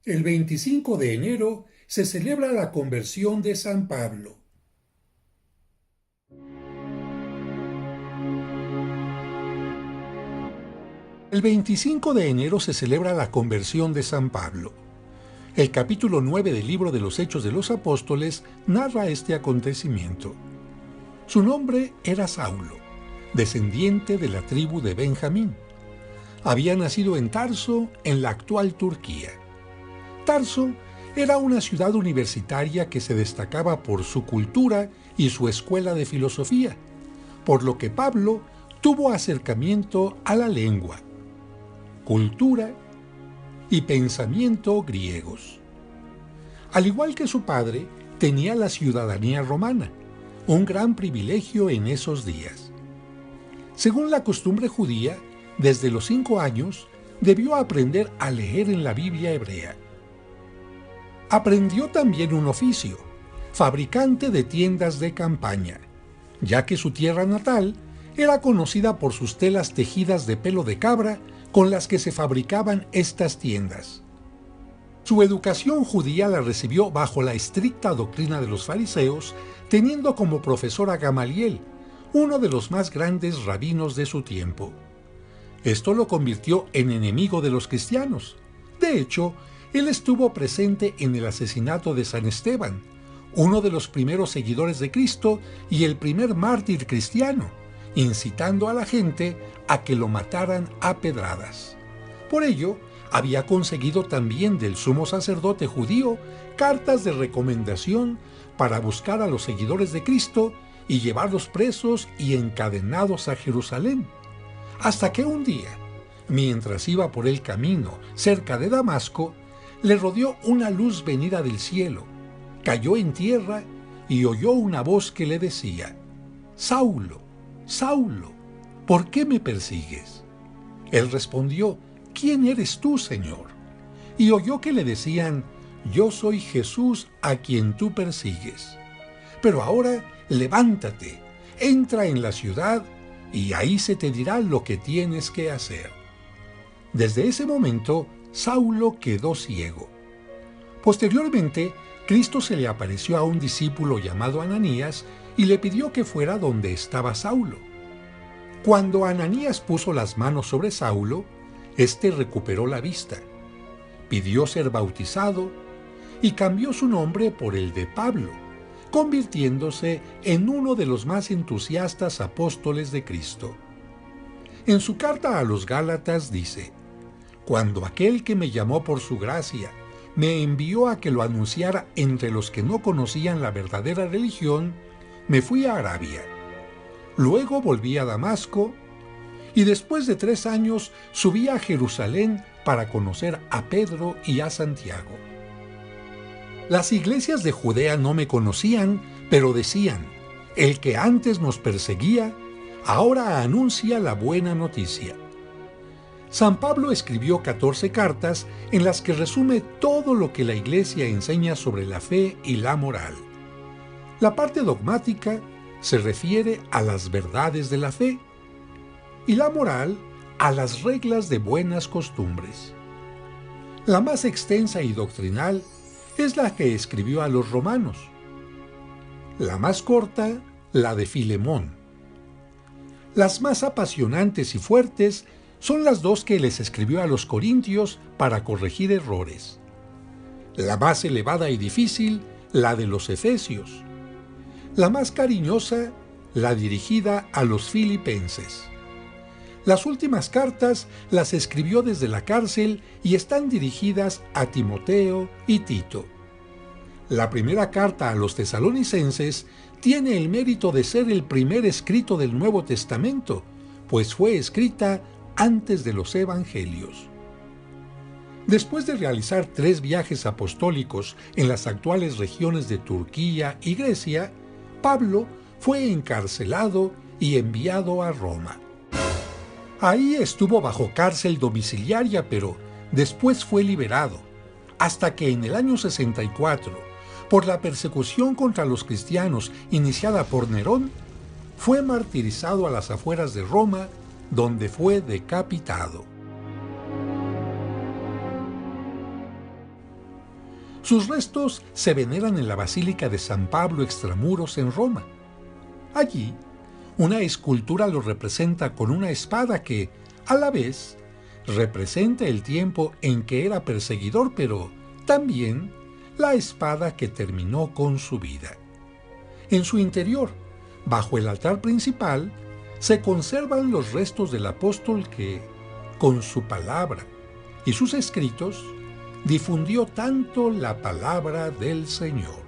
El 25 de enero se celebra la conversión de San Pablo. El 25 de enero se celebra la conversión de San Pablo. El capítulo 9 del libro de los Hechos de los Apóstoles narra este acontecimiento. Su nombre era Saulo, descendiente de la tribu de Benjamín. Había nacido en Tarso, en la actual Turquía. Tarso era una ciudad universitaria que se destacaba por su cultura y su escuela de filosofía, por lo que Pablo tuvo acercamiento a la lengua, cultura y pensamiento griegos. Al igual que su padre, tenía la ciudadanía romana, un gran privilegio en esos días. Según la costumbre judía, desde los 5 años debió aprender a leer en la Biblia hebrea. Aprendió también un oficio, fabricante de tiendas de campaña, ya que su tierra natal era conocida por sus telas tejidas de pelo de cabra con las que se fabricaban estas tiendas. Su educación judía la recibió bajo la estricta doctrina de los fariseos, teniendo como profesor a Gamaliel, uno de los más grandes rabinos de su tiempo. Esto lo convirtió en enemigo de los cristianos. De hecho, él estuvo presente en el asesinato de San Esteban, uno de los primeros seguidores de Cristo y el primer mártir cristiano, incitando a la gente a que lo mataran a pedradas. Por ello, había conseguido también del sumo sacerdote judío cartas de recomendación para buscar a los seguidores de Cristo y llevarlos presos y encadenados a Jerusalén. Hasta que un día, mientras iba por el camino cerca de Damasco, le rodeó una luz venida del cielo, cayó en tierra y oyó una voz que le decía: «Saulo, Saulo, ¿por qué me persigues?». Él respondió: «¿Quién eres tú, Señor?». Y oyó que le decían: «Yo soy Jesús a quien tú persigues. Pero ahora levántate, entra en la ciudad y ahí se te dirá lo que tienes que hacer». Desde ese momento, Saulo quedó ciego. Posteriormente, Cristo se le apareció a un discípulo llamado Ananías y le pidió que fuera donde estaba Saulo. Cuando Ananías puso las manos sobre Saulo, éste recuperó la vista, pidió ser bautizado y cambió su nombre por el de Pablo, convirtiéndose en uno de los más entusiastas apóstoles de Cristo. En su carta a los Gálatas dice: «Cuando aquel que me llamó por su gracia me envió a que lo anunciara entre los que no conocían la verdadera religión, me fui a Arabia. Luego volví a Damasco y después de 3 años subí a Jerusalén para conocer a Pedro y a Santiago. Las iglesias de Judea no me conocían, pero decían: el que antes nos perseguía, ahora anuncia la buena noticia». San Pablo escribió 14 cartas en las que resume todo lo que la Iglesia enseña sobre la fe y la moral. La parte dogmática se refiere a las verdades de la fe y la moral a las reglas de buenas costumbres. La más extensa y doctrinal es la que escribió a los romanos. La más corta, la de Filemón. Las más apasionantes y fuertes son las 2 que les escribió a los corintios para corregir errores. La más elevada y difícil, la de los efesios. La más cariñosa, la dirigida a los filipenses. Las últimas cartas las escribió desde la cárcel y están dirigidas a Timoteo y Tito. La primera carta a los tesalonicenses tiene el mérito de ser el primer escrito del Nuevo Testamento, pues fue escrita antes de los evangelios. Después de realizar 3 viajes apostólicos en las actuales regiones de Turquía y Grecia, Pablo fue encarcelado y enviado a Roma. Ahí estuvo bajo cárcel domiciliaria, pero después fue liberado, hasta que en el año 64, por la persecución contra los cristianos iniciada por Nerón, fue martirizado a las afueras de Roma, donde fue decapitado. Sus restos se veneran en la Basílica de San Pablo Extramuros en Roma. Allí, una escultura lo representa con una espada que, a la vez, representa el tiempo en que era perseguidor, pero también la espada que terminó con su vida. En su interior, bajo el altar principal, se conservan los restos del apóstol que, con su palabra y sus escritos, difundió tanto la palabra del Señor.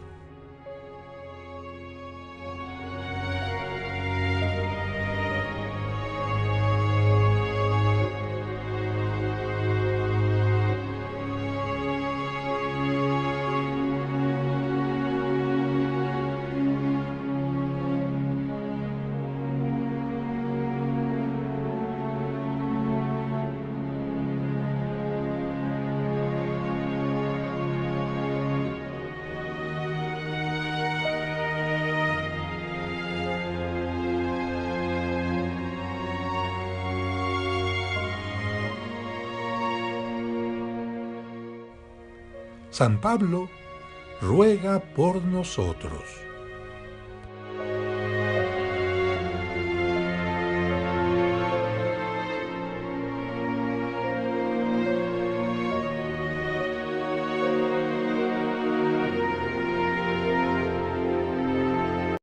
San Pablo ruega por nosotros.